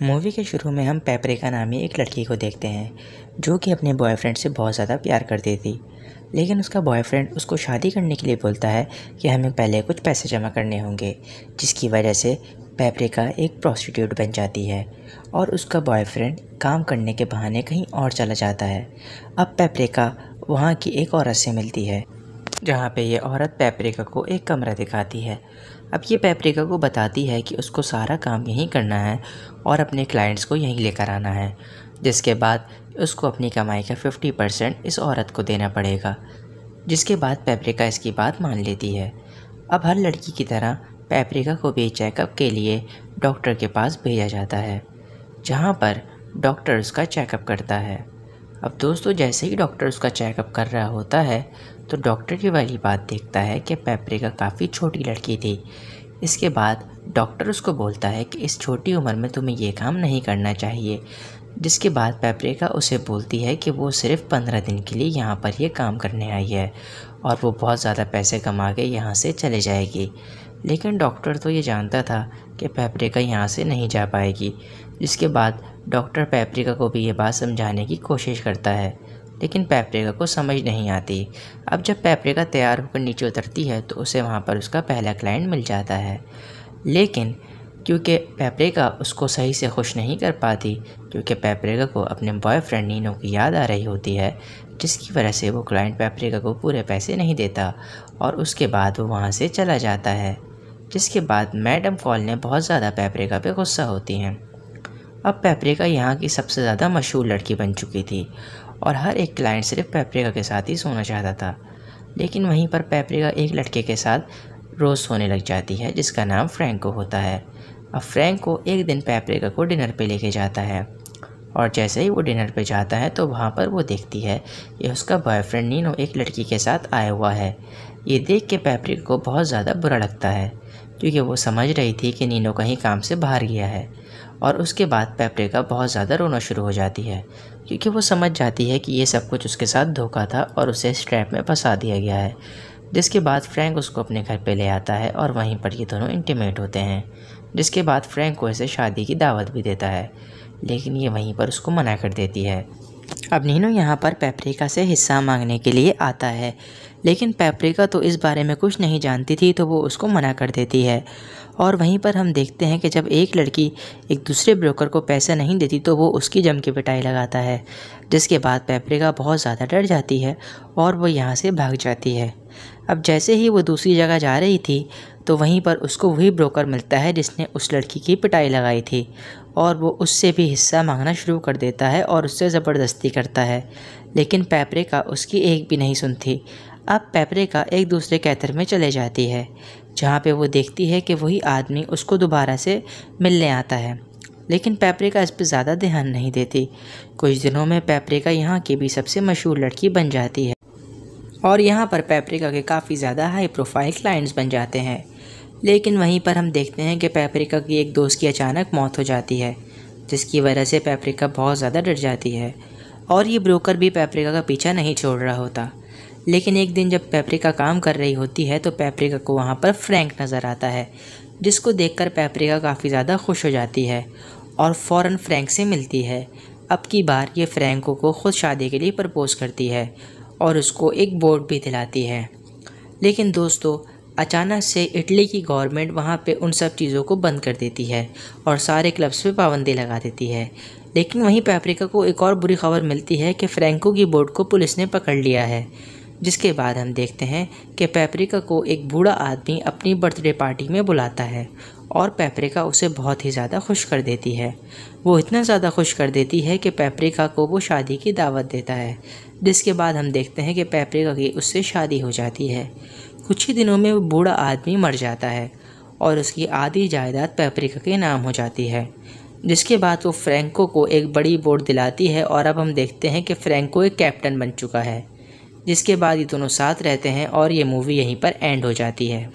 Movie के शुरू में हम पेपरिका नामी एक लड़की को देखते हैं जो कि अपने बॉयफ्रेंड से बहुत ज़्यादा प्यार करती थी। लेकिन उसका बॉयफ्रेंड उसको शादी करने के लिए बोलता है कि हमें पहले कुछ पैसे जमा करने होंगे, जिसकी वजह से पेपरिका एक प्रोस्टिट्यूट बन जाती है और उसका बॉयफ्रेंड काम करने के बहाने कहीं और चला जाता है। अब पेपरिका वहाँ की एक औरत से मिलती है, जहाँ पे ये औरत पेपरिका को एक कमरा दिखाती है। अब ये पेपरिका को बताती है कि उसको सारा काम यहीं करना है और अपने क्लाइंट्स को यहीं लेकर आना है, जिसके बाद उसको अपनी कमाई का 50% इस औरत को देना पड़ेगा। जिसके बाद पेपरिका इसकी बात मान लेती है। अब हर लड़की की तरह पेपरिका को भी चेकअप के लिए डॉक्टर के पास भेजा जाता है, जहाँ पर डॉक्टर उसका चेकअप करता है। अब दोस्तों, जैसे ही डॉक्टर उसका चेकअप कर रहा होता है तो डॉक्टर ये वाली बात देखता है कि पेपरिका काफ़ी छोटी लड़की थी। इसके बाद डॉक्टर उसको बोलता है कि इस छोटी उम्र में तुम्हें ये काम नहीं करना चाहिए। जिसके बाद पेपरिका उसे बोलती है कि वो सिर्फ 15 दिन के लिए यहाँ पर ये काम करने आई है और वो बहुत ज़्यादा पैसे कमा के यहाँ से चले जाएगी। लेकिन डॉक्टर तो ये जानता था कि पेपरिका यहाँ से नहीं जा पाएगी। जिसके बाद डॉक्टर पेपरिका को भी ये बात समझाने की कोशिश करता है, लेकिन पेपरिका को समझ नहीं आती। अब जब पेपरिका तैयार होकर नीचे उतरती है तो उसे वहाँ पर उसका पहला क्लाइंट मिल जाता है। लेकिन क्योंकि पेपरिका उसको सही से खुश नहीं कर पाती, क्योंकि पेपरिका को अपने बॉयफ्रेंड नीनो की याद आ रही होती है, जिसकी वजह से वो क्लाइंट पेपरिका को पूरे पैसे नहीं देता और उसके बाद वो वहाँ से चला जाता है। जिसके बाद मैडम कॉल ने बहुत ज़्यादा पेपरिका पे गुस्सा होती हैं। अब पेपरिका यहाँ की सबसे ज़्यादा मशहूर लड़की बन चुकी थी और हर एक क्लाइंट सिर्फ पेपरिका के साथ ही सोना चाहता था। लेकिन वहीं पर पेपरिका एक लड़के के साथ रोज़ सोने लग जाती है, जिसका नाम फ्रैंको होता है। अब फ्रैंको एक दिन पेपरिका को डिनर पे लेके जाता है और जैसे ही वो डिनर पे जाता है तो वहाँ पर वो देखती है कि उसका बॉयफ्रेंड नीनो एक लड़की के साथ आया हुआ है। ये देख के पेपरिका को बहुत ज़्यादा बुरा लगता है, क्योंकि वो समझ रही थी कि नीनो कहीं काम से बाहर गया है। और उसके बाद पेपरिका बहुत ज़्यादा रोना शुरू हो जाती है, क्योंकि वो समझ जाती है कि ये सब कुछ उसके साथ धोखा था और उसे इस ट्रैप में फंसा दिया गया है। जिसके बाद फ्रैंक उसको अपने घर पे ले आता है और वहीं पर ये दोनों इंटीमेट होते हैं। जिसके बाद फ्रैंक को इसे शादी की दावत भी देता है, लेकिन ये वहीं पर उसको मना कर देती है। अब नीनो यहाँ पर पेपरिका से हिस्सा मांगने के लिए आता है, लेकिन पेपरिका तो इस बारे में कुछ नहीं जानती थी, तो वो उसको मना कर देती है। और वहीं पर हम देखते हैं कि जब एक लड़की एक दूसरे ब्रोकर को पैसा नहीं देती तो वो उसकी जम के पिटाई लगाता है। जिसके बाद पेपरिका बहुत ज़्यादा डर जाती है और वो यहाँ से भाग जाती है। अब जैसे ही वो दूसरी जगह जा रही थी तो वहीं पर उसको वही ब्रोकर मिलता है जिसने उस लड़की की पिटाई लगाई थी, और वो उससे भी हिस्सा मांगना शुरू कर देता है और उससे ज़बरदस्ती करता है। लेकिन पेपरिका उसकी एक भी नहीं सुनती। अब पेपरिका एक दूसरे कैथर में चले जाती है, जहाँ पे वो देखती है कि वही आदमी उसको दोबारा से मिलने आता है। लेकिन पेपरिका इस पर ज़्यादा ध्यान नहीं देती। कुछ दिनों में पेपरिका यहाँ की भी सबसे मशहूर लड़की बन जाती है और यहाँ पर पेपरिका के काफ़ी ज़्यादा हाई प्रोफाइल क्लाइंट्स बन जाते हैं। लेकिन वहीं पर हम देखते हैं कि पेपरिका की एक दोस्त की अचानक मौत हो जाती है, जिसकी वजह से पेपरिका बहुत ज़्यादा डर जाती है और ये ब्रोकर भी पेपरिका का पीछा नहीं छोड़ रहा होता। लेकिन एक दिन जब पेपरिका काम कर रही होती है तो पेपरिका को वहाँ पर फ्रैंक नज़र आता है, जिसको देखकर पेपरिका काफ़ी ज़्यादा खुश हो जाती है और फ़ौरन फ्रैंक से मिलती है। अब की बार ये फ्रैंको को खुद शादी के लिए प्रपोज़ करती है और उसको एक बोट भी दिलाती है। लेकिन दोस्तों, अचानक से इटली की गवर्नमेंट वहाँ पे उन सब चीज़ों को बंद कर देती है और सारे क्लब्स पे पाबंदी लगा देती है। लेकिन वहीं पेपरिका को एक और बुरी खबर मिलती है कि फ्रैंको की बोट को पुलिस ने पकड़ लिया है। जिसके बाद हम देखते हैं कि पेपरिका को एक बूढ़ा आदमी अपनी बर्थडे पार्टी में बुलाता है और पेपरिका उसे बहुत ही ज़्यादा खुश कर देती है। वो इतना ज़्यादा खुश कर देती है कि पेपरिका को वो शादी की दावत देता है। जिसके बाद हम देखते हैं कि पेपरिका की उससे शादी हो जाती है। कुछ ही दिनों में वो बूढ़ा आदमी मर जाता है और उसकी आधी जायदाद पेपरिका के नाम हो जाती है। जिसके बाद वो फ्रैंको को एक बड़ी बोट दिलाती है और अब हम देखते हैं कि फ्रैंको एक कैप्टन बन चुका है। जिसके बाद ये दोनों साथ रहते हैं और ये मूवी यहीं पर एंड हो जाती है।